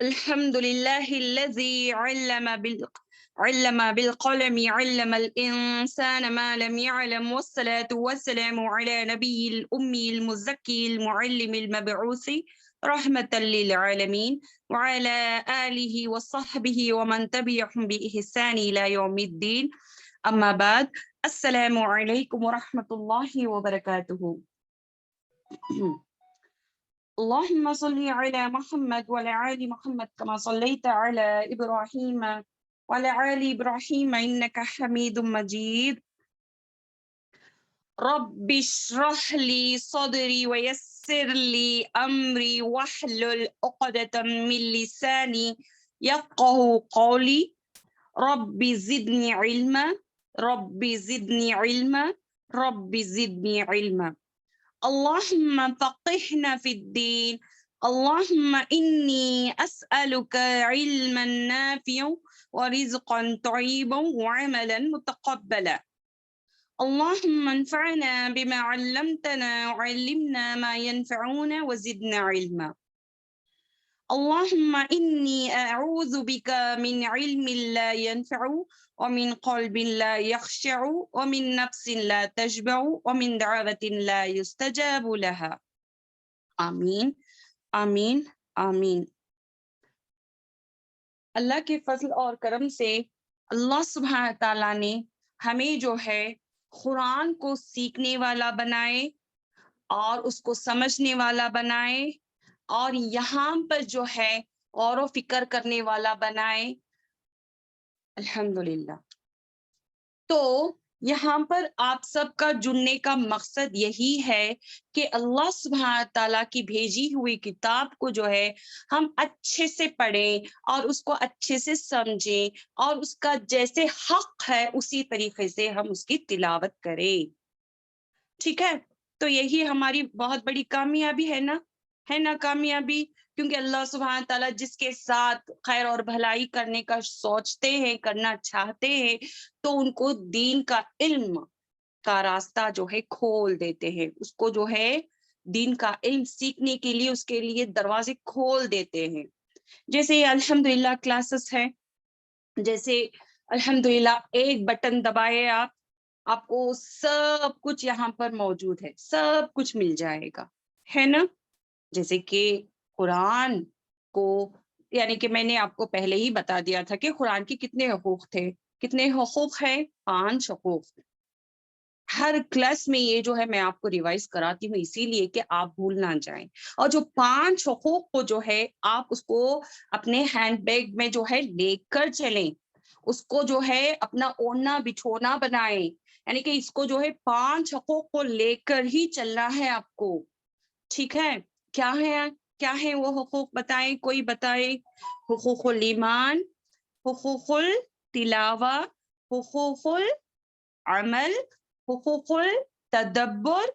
الحمد لله الذي علم بالقلم علم الإنسان ما لم يعلم والصلاة والسلام على نبي الأمي المزكي المعلم المبعوث رحمة للعالمين وعلى آله وصحبه ومن تبعهم بإحسان إلى يوم الدين أما بعد السلام عليكم ورحمة الله وبركاته اللهم صل على محمد وعلى آل محمد كما صليت على إبراهيم وعلى آل إبراهيم إنك حميد مجيد رب اشرح لي صدري ويسر لي أمري واحلل عقدة من لساني يفقه قولي رب زدني علما رب زدني علما رب زدني علما اللهم فقهنا في الدين اللهم إني أسألك علما نافعا ورزقا طيبا وعملا متقبلا اللهم انفعنا بما علمتنا وعلمنا ما ينفعنا وزدنا علما اللهم إني أعوذ بك من علم لا ينفع ومن قلب لا يخشع ومن نفس لا تشبع ومن دعوة لا يستجاب لها آمین آمین آمین۔ اللہ کے فضل اور کرم سے اللہ سبحانہ تعالیٰ نے ہمیں جو ہے قرآن کو سیکھنے والا بنائے اور اس کو سمجھنے والا بنائے اور یہاں پر جو ہے غور و فکر کرنے والا بنائے، الحمدللہ۔ تو یہاں پر آپ سب کا جننے کا مقصد یہی ہے کہ اللہ سبحانہ تعالیٰ کی بھیجی ہوئی کتاب کو جو ہے ہم اچھے سے پڑھیں اور اس کو اچھے سے سمجھیں اور اس کا جیسے حق ہے اسی طریقے سے ہم اس کی تلاوت کریں، ٹھیک ہے؟ تو یہی ہماری بہت بڑی کامیابی ہے نا کامیابی، کیونکہ اللہ سبحانہ تعالیٰ جس کے ساتھ خیر اور بھلائی کرنے کا سوچتے ہیں، کرنا چاہتے ہیں، تو ان کو دین کا علم کا راستہ جو ہے کھول دیتے ہیں، اس کو جو ہے دین کا علم سیکھنے کے لیے اس کے لیے دروازے کھول دیتے ہیں۔ جیسے الحمدللہ کلاسز ہے، جیسے الحمدللہ ایک بٹن دبائے آپ کو سب کچھ یہاں پر موجود ہے، سب کچھ مل جائے گا، ہے نا؟ جیسے کہ قرآن کو، یعنی کہ میں نے آپ کو پہلے ہی بتا دیا تھا کہ قرآن کی کتنے حقوق تھے، کتنے حقوق ہیں؟ 5 حقوق۔ ہر کلاس میں یہ جو ہے میں آپ کو ریوائز کراتی ہوں اسی لیے کہ آپ بھول نہ جائیں، اور جو 5 حقوق کو جو ہے آپ اس کو اپنے ہینڈ بیگ میں جو ہے لے کر چلیں، اس کو جو ہے اپنا اوڑھنا بچھونا بنائیں، یعنی کہ اس کو جو ہے 5 حقوق کو لے کر ہی چلنا ہے آپ کو، ٹھیک ہے؟ کیا ہے وہ حقوق؟ بتائیں، کوئی بتائے۔ حقوق الایمان، حقوق التلاوہ، حقوق العمل، حقوق التدبر،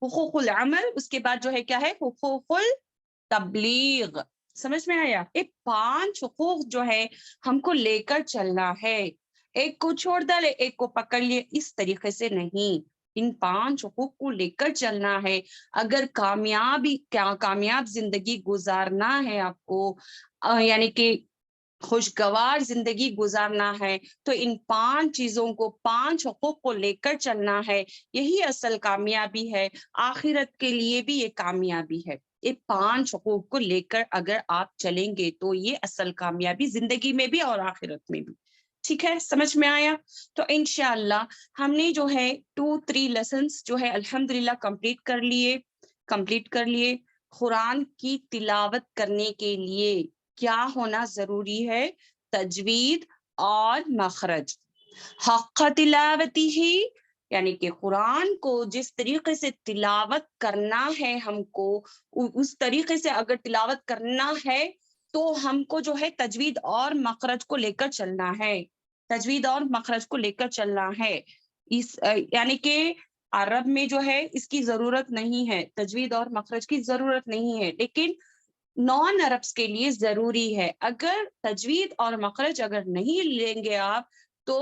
حقوق العمل، اس کے بعد جو ہے کیا ہے؟ حقوق التبلیغ۔ سمجھ میں آیا؟ یہ 5 حقوق جو ہے ہم کو لے کر چلنا ہے، ایک کو چھوڑ ڈالے ایک کو پکڑ لیے، اس طریقے سے نہیں، ان 5 حقوق کو لے کر چلنا ہے۔ اگر کامیاب زندگی گزارنا ہے آپ کو، یعنی کہ خوشگوار زندگی گزارنا ہے، تو ان 5 چیزوں کو، 5 حقوق کو لے کر چلنا ہے، یہی اصل کامیابی ہے۔ آخرت کے لیے بھی یہ کامیابی ہے، یہ 5 حقوق کو لے کر اگر آپ چلیں گے تو یہ اصل کامیابی زندگی میں بھی اور آخرت میں بھی، ٹھیک ہے؟ سمجھ میں آیا؟ تو انشاءاللہ ہم نے جو ہے 2-3 لیسنز جو ہے الحمدللہ کمپلیٹ کر لیے۔ قرآن کی تلاوت کرنے کے لیے کیا ہونا ضروری ہے؟ تجوید اور مخرج۔ حق تلاوتی ہی، یعنی کہ قرآن کو جس طریقے سے تلاوت کرنا ہے ہم کو، اس طریقے سے اگر تلاوت کرنا ہے تو ہم کو جو ہے تجوید اور مخرج کو لے کر چلنا ہے، تجوید اور مخرج کو لے کر چلنا ہے۔ یعنی کہ عرب میں جو ہے اس کی ضرورت نہیں ہے، تجوید اور مخرج کی ضرورت نہیں ہے، لیکن نان عربس کے لیے ضروری ہے۔ اگر تجوید اور مخرج اگر نہیں لیں گے آپ تو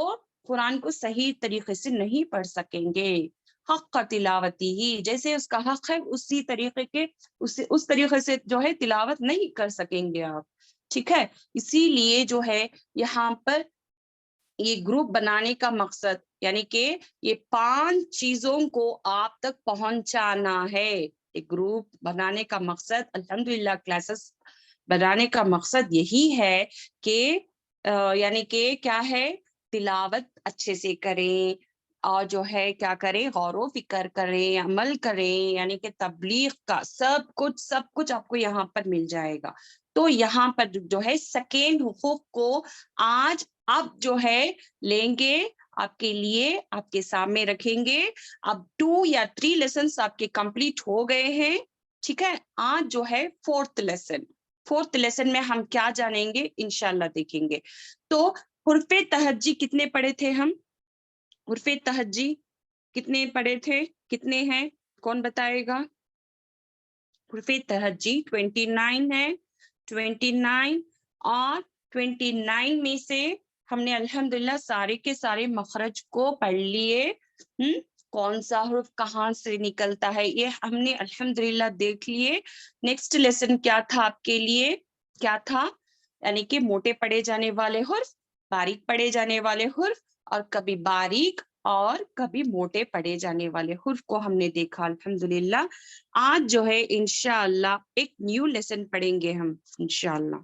قرآن کو صحیح طریقے سے نہیں پڑھ سکیں گے۔ حق تلاوتی ہی، جیسے اس کا حق ہے اسی طریقے کے اس طریقے سے جو ہے تلاوت نہیں کر سکیں گے آپ۔ ٹھیک ہے. اسی لیے جو ہے یہاں پر یہ گروپ بنانے کا مقصد یعنی کہ یہ 5 چیزوں کو آپ تک پہنچانا ہے. ایک گروپ بنانے کا مقصد الحمدللہ کلاسز بنانے کا مقصد یہی ہے کہ یعنی کہ کیا ہے تلاوت اچھے سے کریں اور جو ہے کیا کریں غور و فکر کریں عمل کریں یعنی کہ تبلیغ کا سب کچھ آپ کو یہاں پر مل جائے گا. تو یہاں پر جو ہے سیکنڈ حقوق کو آج اب جو ہے لیں گے آپ کے لیے آپ کے سامنے رکھیں گے. اب 2 یا 3 لیسنس آپ کے کمپلیٹ ہو گئے ہیں. ٹھیک ہے. آج جو ہے فورتھ لیسن میں ہم کیا جانیں گے انشاءاللہ دیکھیں گے. تو حرف تہجی کتنے پڑھے تھے ہم؟ حرف تہجی کتنے پڑھے تھے؟ کتنے ہیں کون بتائے گا؟ حرف تہجی 29 ہے. 29 اور 29 میں سے ہم نے الحمدللہ سارے کے سارے مخرج کو پڑھ لیے. کون سا حرف کہاں سے نکلتا ہے یہ ہم نے الحمدللہ دیکھ لیے. نیکسٹ لیسن کیا تھا آپ کے لیے؟ کیا تھا؟ یعنی کہ موٹے پڑھے جانے والے حرف، باریک پڑھے جانے والے حرف اور کبھی باریک اور کبھی موٹے پڑھے جانے والے حرف کو ہم نے دیکھا الحمدللہ. آج جو ہے انشاءاللہ ایک نیو لیسن پڑھیں گے ہم انشاءاللہ.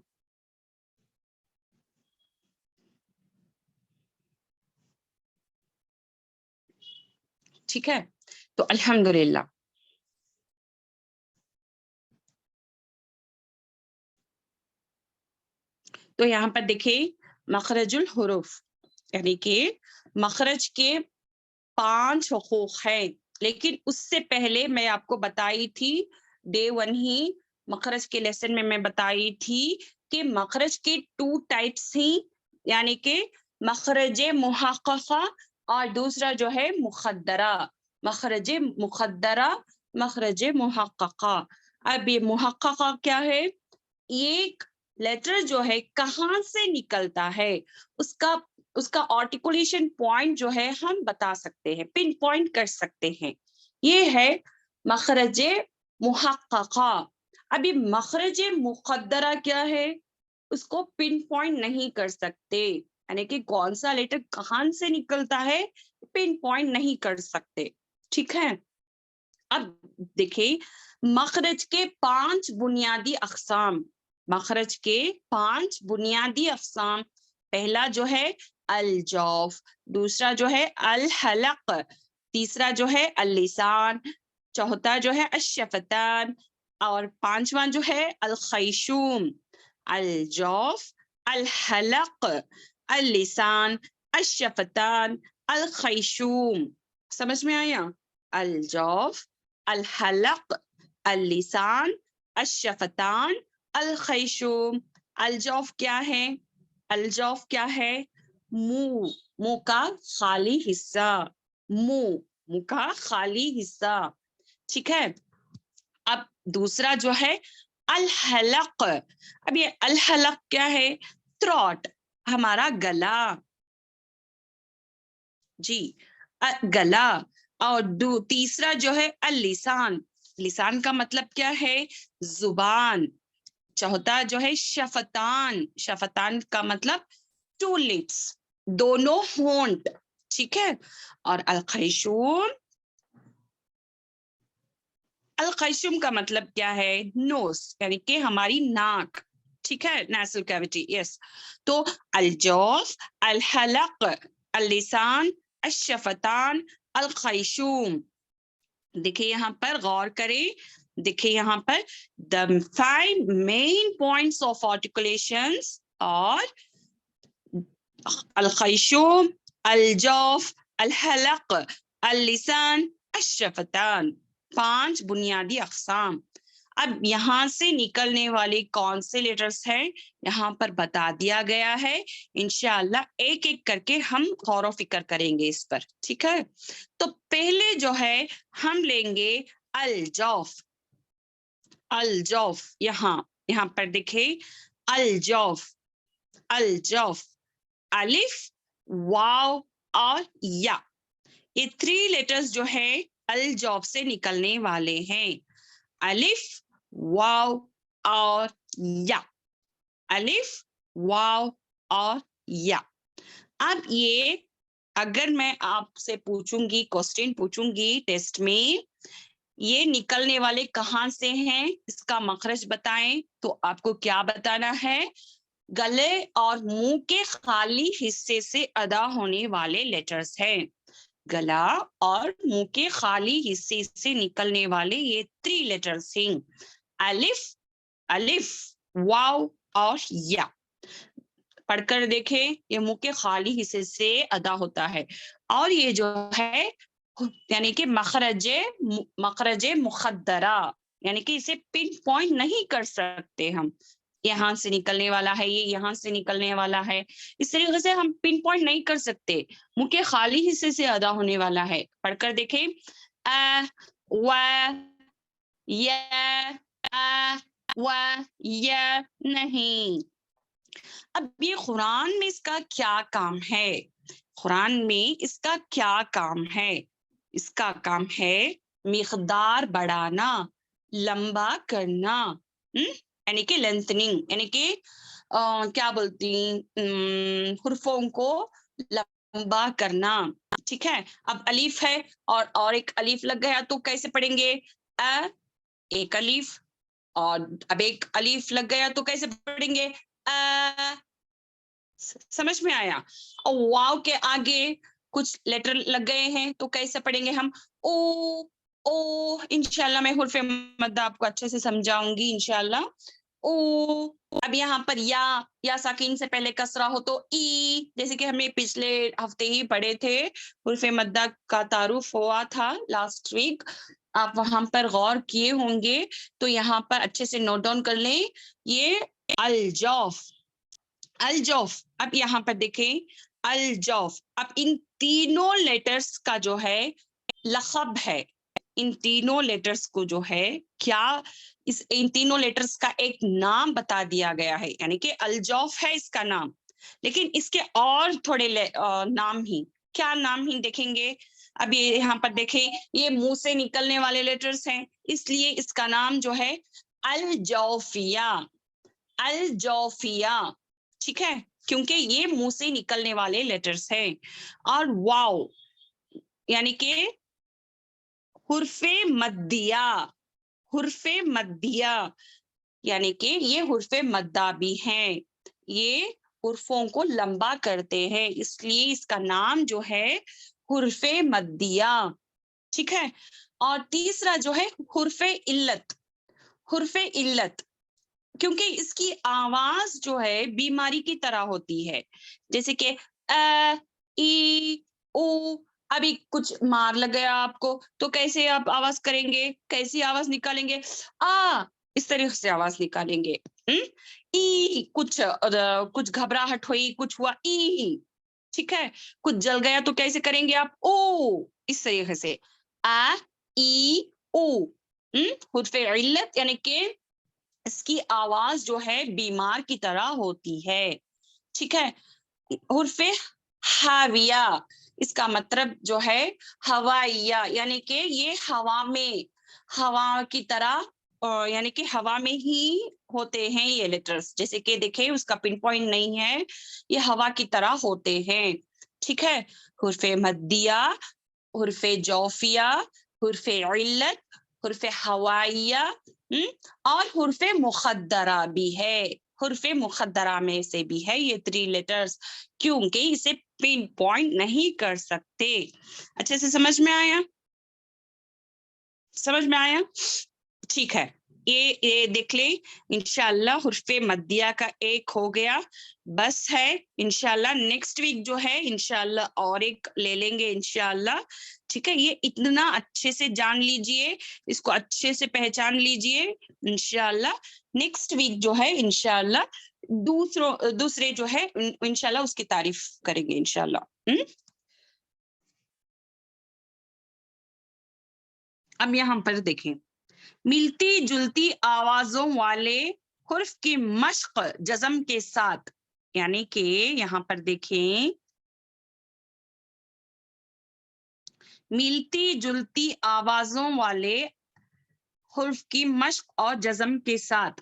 ٹھیک ہے. تو الحمدللہ تو یہاں پر دیکھیں مخرج الحروف یعنی کہ مخرج کے 5 حقوق ہیں. لیکن اس سے پہلے میں آپ کو بتائی تھی ڈے 1 ہی مخرج کے لیسن میں بتائی تھی کہ مخرج کے 2 ٹائپس ہی یعنی کہ مخرج محققہ اور دوسرا جو ہے مخدرہ. مخرج مخدرہ مخرج محققہ. اب یہ محققہ کیا ہے؟ ایک لیٹر جو ہے کہاں سے نکلتا ہے اس کا آرٹیکولیشن پوائنٹ جو ہے ہم بتا سکتے ہیں پن پوائنٹ کر سکتے ہیں. یہ ہے مخرج محققہ. ابھی مخرج مقدرہ کیا ہے اس کو پن پوائنٹ نہیں کر سکتے یعنی کہ کون سا لیٹر کہاں سے نکلتا ہے پن پوائنٹ نہیں کر سکتے. ٹھیک ہے. اب دیکھیں مخرج کے 5 بنیادی اقسام. مخرج کے 5 بنیادی اقسام. پہلا جو ہے الجوف، دوسرا جو ہے الحلق، تیسرا جو ہے اللسان، چوتھا جو ہے الشفتان اور 5واں جو ہے الخیشوم. الجوف، الحلق، اللسان، الشفتان، الخیشوم. سمجھ میں آیا؟ الجوف، الحلق، اللسان، الشفتان، الخیشوم. الجوف کیا ہے؟ الجوف کیا ہے؟ منہ کا خالی حصہ. منہ کا خالی حصہ. ٹھیک ہے. اب دوسرا جو ہے الحلق. اب یہ الحلق کیا ہے؟ تھروٹ، ہمارا گلا. جی گلا. اور تیسرا جو ہے اللسان. لسان کا مطلب کیا ہے؟ زبان. چوتھا جو ہے شفتان. شفتان کا مطلب 2 lips، دونوں ہونٹ. ٹھیک ہے. اور الخیشوم، الخیشوم کا مطلب کیا ہے؟ نوز یعنی کہ ہماری ناک. ٹھیک ہے. نیسل کیویٹی. یس. تو الجوف، الحلق، اللسان، الشفتان، الخیشوم. دیکھیں یہاں پر غور کریں. دیکھیں یہاں پر the 5 main points of articulations اور الخیشوم، الجوف، الحلق، اللسان، الشفتان. 5 بنیادی اقسام. اب یہاں سے نکلنے والے کون سے لیٹرز ہیں یہاں پر بتا دیا گیا ہے. انشاءاللہ ایک ایک کر کے ہم غور و فکر کریں گے اس پر. ٹھیک ہے. تو پہلے جو ہے ہم لیں گے الجوف. الجوف یہاں پر دیکھیں الجوف. الجوف الف، واو اور یا، یہ 3 لیٹرز جو ہے الجوف سے نکلنے والے ہیں. الف، واو اور یا. الف واو اور یا. اب یہ اگر میں آپ سے پوچھوں گی، کوسچن پوچھوں گی ٹیسٹ میں، یہ نکلنے والے کہاں سے ہیں، اس کا مخرج بتائیں، تو آپ کو کیا بتانا ہے؟ گلے اور منہ کے خالی حصے سے ادا ہونے والے لیٹرز ہیں. گلا اور منہ کے خالی حصے سے نکلنے والے یہ 3 لیٹرز ہیں، الف، الف، واو اور یا. پڑھ کر دیکھیں، یہ منہ کے خالی حصے سے ادا ہوتا ہے، اور یہ جو ہے یعنی کہ مخرج مخدرہ، یعنی کہ اسے پن پوائنٹ نہیں کر سکتے ہم، یہاں سے نکلنے والا ہے، یہ یہاں سے نکلنے والا ہے، اس طریقے سے ہم پن پوائنٹ نہیں کر سکتے. منہ کے خالی حصے سے ادا ہونے والا ہے. پڑھ کر دیکھیں، و یا نہیں. اب یہ قرآن میں اس کا کیا کام ہے؟ قرآن میں اس کا کیا کام ہے؟ اس کا کام ہے مقدار بڑھانا، لمبا کرنا، یعنی کہ لینتھننگ، یعنی کہ کیا بولتی حرفوں کو لمبا کرنا. ٹھیک ہے. اب الف ہے اور ایک الف لگ گیا تو کیسے پڑھیں گے؟ ایک الف، اور اب ایک الف لگ گیا تو کیسے پڑھیں گے؟ سمجھ میں آیا؟ اور واو کے آگے کچھ لیٹر لگ گئے ہیں تو کیسے پڑھیں گے ہم؟ او. انشاءاللہ میں حرف مد آپ کو اچھے سے سمجھاؤں گی انشاءاللہ. او. اب یہاں پر یا ساکین سے پہلے کسرہ ہو تو ای، جیسے کہ ہمیں پچھلے ہفتے ہی پڑھے تھے، حرف مدہ کا تعارف ہوا تھا لاسٹ ویک، آپ وہاں پر غور کیے ہوں گے تو یہاں پر اچھے سے نوٹ ڈاؤن کر لیں. یہ الجوف، الجوف. اب یہاں پر دیکھیں الجوف، اب ان تینوں لیٹرز کا جو ہے لقب ہے، ان تینوں لیٹرز کو جو ہے کیا، ان تینوں لیٹرز کا ایک نام بتا دیا گیا ہے، یعنی کہ الجوف ہے اس کا نام، لیکن اس کے اور تھوڑے نام ہی. کیا نام ہی دیکھیں گے. اب یہ یہاں پر دیکھیں، یہ منہ سے نکلنے والے لیٹرز ہیں، اس لیے اس کا نام جو ہے الجوفیہ، الجوفیہ. ٹھیک ہے، کیونکہ یہ منہ سے نکلنے والے لیٹرز ہیں. اور واو یعنی کہ حرف مدیہ، حرف مدیہ یعنی کہ یہ حرف مدہ بھی ہیں، یہ حرفوں کو لمبا کرتے ہیں، اس لیے اس کا نام جو ہے حرف مدیہ. ٹھیک ہے. اور تیسرا جو ہے حرف علت، حرف علت، کیونکہ اس کی آواز جو ہے بیماری کی طرح ہوتی ہے، جیسے کہ ای او. ابھی کچھ مار لگ گیا آپ کو تو کیسے آپ آواز کریں گے، کیسی آواز نکالیں گے؟ اس طریقے سے آواز نکالیں گے. ای کچھ گھبراہٹ ہوئی، کچھ ہوا، ای. ٹھیک ہے. کچھ جل گیا تو کیسے کریں گے آپ؟ او. اس طریقے سے ای او. حرف علت یعنی کہ اس کی آواز جو ہے بیمار کی طرح ہوتی ہے. ٹھیک ہے. حرف حاویہ، اس کا مطلب جو ہے ہوائیہ، یعنی کہ یہ ہوا میں، ہوا کی طرح، یعنی کہ ہوا میں ہی ہوتے ہیں یہ لیٹرز، جیسے کہ دیکھیں اس کا پن پوائنٹ نہیں ہے، یہ ہوا کی طرح ہوتے ہیں. ٹھیک ہے. حرف مدیہ، حرف جوفیہ، حرف علت، حرف ہوائیہ، اور حرف مخدرہ بھی ہے، حرف مخدرہ میں سے بھی ہے یہ 3 لیٹرز، کیونکہ اسے پن پوائنٹ نہیں کر سکتے. اچھے سے سمجھ میں آیا؟ سمجھ میں آیا؟ ٹھیک ہے. یہ دیکھ لیں انشاءاللہ حرف مدیہ کا ایک ہو گیا، بس ہے. انشاءاللہ نیکسٹ ویک جو ہے انشاءاللہ اور ایک لے لیں گے انشاءاللہ. ٹھیک ہے. یہ اتنا اچھے سے جان لیجئے، اس کو اچھے سے پہچان لیجئے انشاءاللہ. نیکسٹ ویک جو ہے انشاءاللہ دوسرے جو ہے انشاءاللہ اس کی تعریف کریں گے انشاءاللہ. اب یہاں پر دیکھیں، ملتی جلتی آوازوں والے حرف کی مشق جزم کے ساتھ، یعنی کہ یہاں پر دیکھیں ملتی جلتی آوازوں والے حرف کی مشق اور جزم کے ساتھ.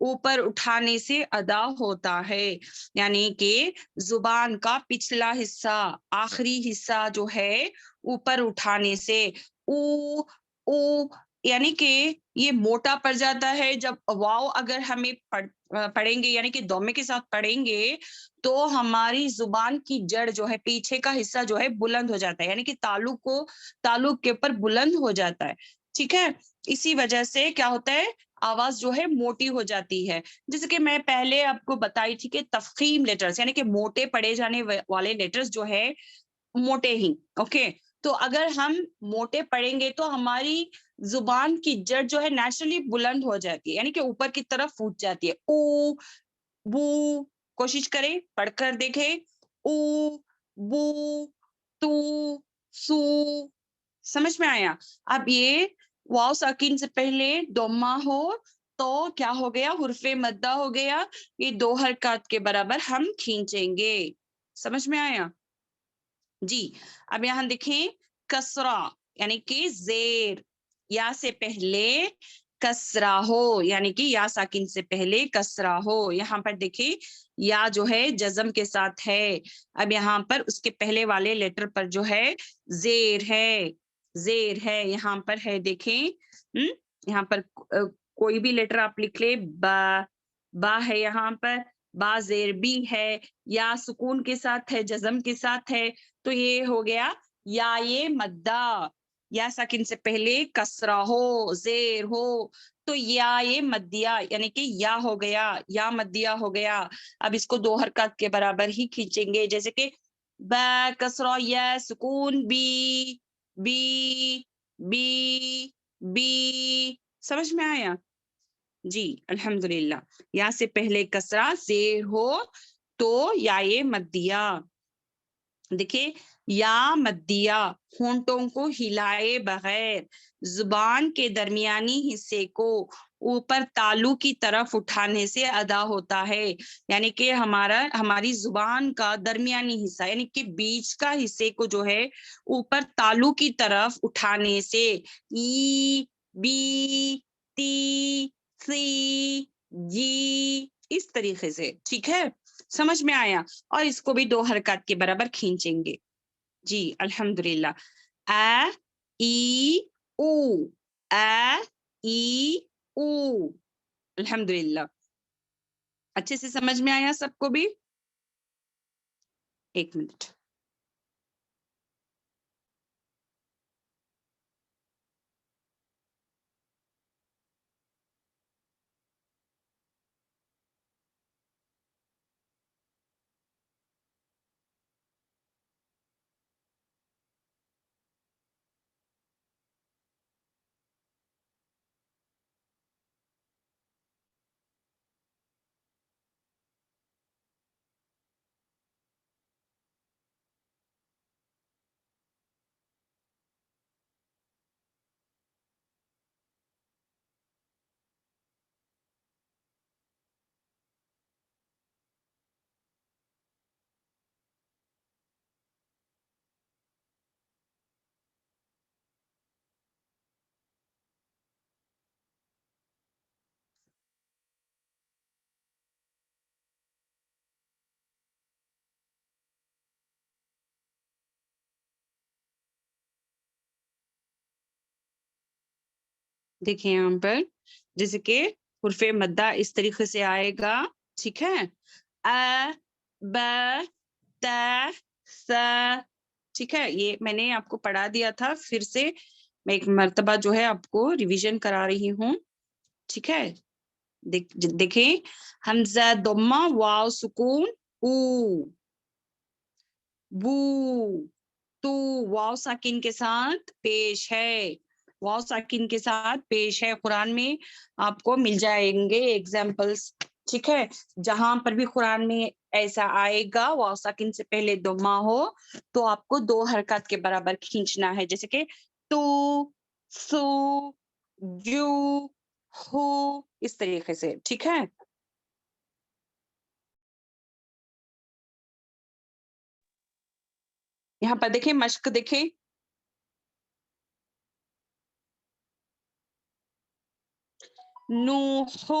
اوپر اٹھانے سے ادا ہوتا ہے، یعنی کہ زبان کا پچھلا حصہ، آخری حصہ جو ہے اوپر اٹھانے سے او او یعنی کہ یہ موٹا پڑ جاتا ہے. جب واو اگر ہمیں پڑھیں گے یعنی کہ دومے کے ساتھ پڑھیں گے تو ہماری زبان کی جڑ جو ہے، پیچھے کا حصہ جو ہے بلند ہو جاتا ہے، یعنی کہ تعلق کے اوپر بلند ہو جاتا ہے. ٹھیک ہے، اسی وجہ سے کیا ہوتا ہے، آواز جو ہے موٹی ہو جاتی ہے. جیسے کہ میں پہلے آپ کو بتائی تھی کہ تفخیم لیٹرز یعنی کہ موٹے پڑھے جانے والے لیٹرز جو ہے موٹے ہی. اوکے، تو اگر ہم موٹے پڑھیں گے تو ہماری زبان کی جڑ جو ہے نیچرلی بلند ہو جاتی ہے، یعنی کہ اوپر کی طرف پھوٹ جاتی ہے. او بو، کوشش کریں پڑھ کر دیکھیں. او بو تو سو، سمجھ میں آیا؟ اب یہ واو ساکن سے پہلے دوما ہو تو کیا ہو گیا، حرف مدہ ہو گیا. یہ 2 حرکات کے برابر ہم کھینچیں گے. سمجھ میں آیا جی؟ اب یہاں دیکھیں کسرہ یعنی کہ زیر، یا سے پہلے کسرہ ہو یعنی کہ یا ساکن سے پہلے کسرہ ہو. یہاں پر دیکھیں یا جو ہے جزم کے ساتھ ہے. اب یہاں پر اس کے پہلے والے لیٹر پر جو ہے زیر ہے یہاں پر ہے. دیکھیں یہاں پر کوئی بھی لیٹر آپ لکھ لیں، با ہے یہاں پر، با زیر بھی ہے، یا سکون کے ساتھ ہے، جزم کے ساتھ ہے، تو یہ ہو گیا یا یہ مدہ. یا ساکن سے پہلے کسرہ ہو، زیر ہو تو یا یہ مدیہ یعنی کہ یا ہو گیا، یا مدیہ ہو گیا. اب اس کو 2 حرکات کے برابر ہی کھینچیں گے، جیسے کہ با کسرہ یا سکون بی بی بی بی. سمجھ میں آیا جی؟ الحمدللہ. یا سے پہلے کسرہ زیر ہو تو یا یہ مدیہ. دیکھیں یا مدیہ ہونٹوں کو ہلائے بغیر زبان کے درمیانی حصے کو اوپر تالو کی طرف اٹھانے سے ادا ہوتا ہے، یعنی کہ ہماری زبان کا درمیانی حصہ یعنی کہ بیچ کا حصے کو جو ہے اوپر تالو کی طرف اٹھانے سے ای بی تی سی جی، اس طریقے سے. ٹھیک ہے، سمجھ میں آیا؟ اور اس کو بھی 2 حرکات کے برابر کھینچیں گے جی. الحمدللہ. ا ای او، ا ای او. الحمدللہ. اچھے سے سمجھ میں آیا سب کو بھی؟ ایک منٹ. دیکھیں یہاں پر جیسے کہ حرف مدہ اس طریقے سے آئے گا. ٹھیک ہے، ا ب ت س. ٹھیک ہے، یہ میں نے آپ کو پڑھا دیا تھا، پھر سے میں ایک مرتبہ جو ہے آپ کو ریویژن کرا رہی ہوں. ٹھیک ہے، دیکھیں حمزہ ضمہ واو سکون او، بو تو واو ساکن کے ساتھ پیش ہے، واو ساکن کے ساتھ پیش ہے. قرآن میں آپ کو مل جائیں گے ایگزامپلس. ٹھیک ہے، جہاں پر بھی قرآن میں ایسا آئے گا واو ساکن سے پہلے دمہ ہو تو آپ کو 2 حرکات کے برابر کھینچنا ہے، جیسے کہ تو سو جو ہو، اس طریقے سے. ٹھیک ہے، یہاں پر دیکھیں مشق دیکھیں. نو ہو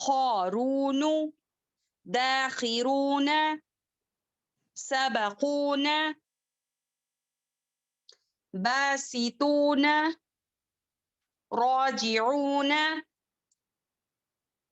قارون, داخرون, سبقون, باسطون, راجعون.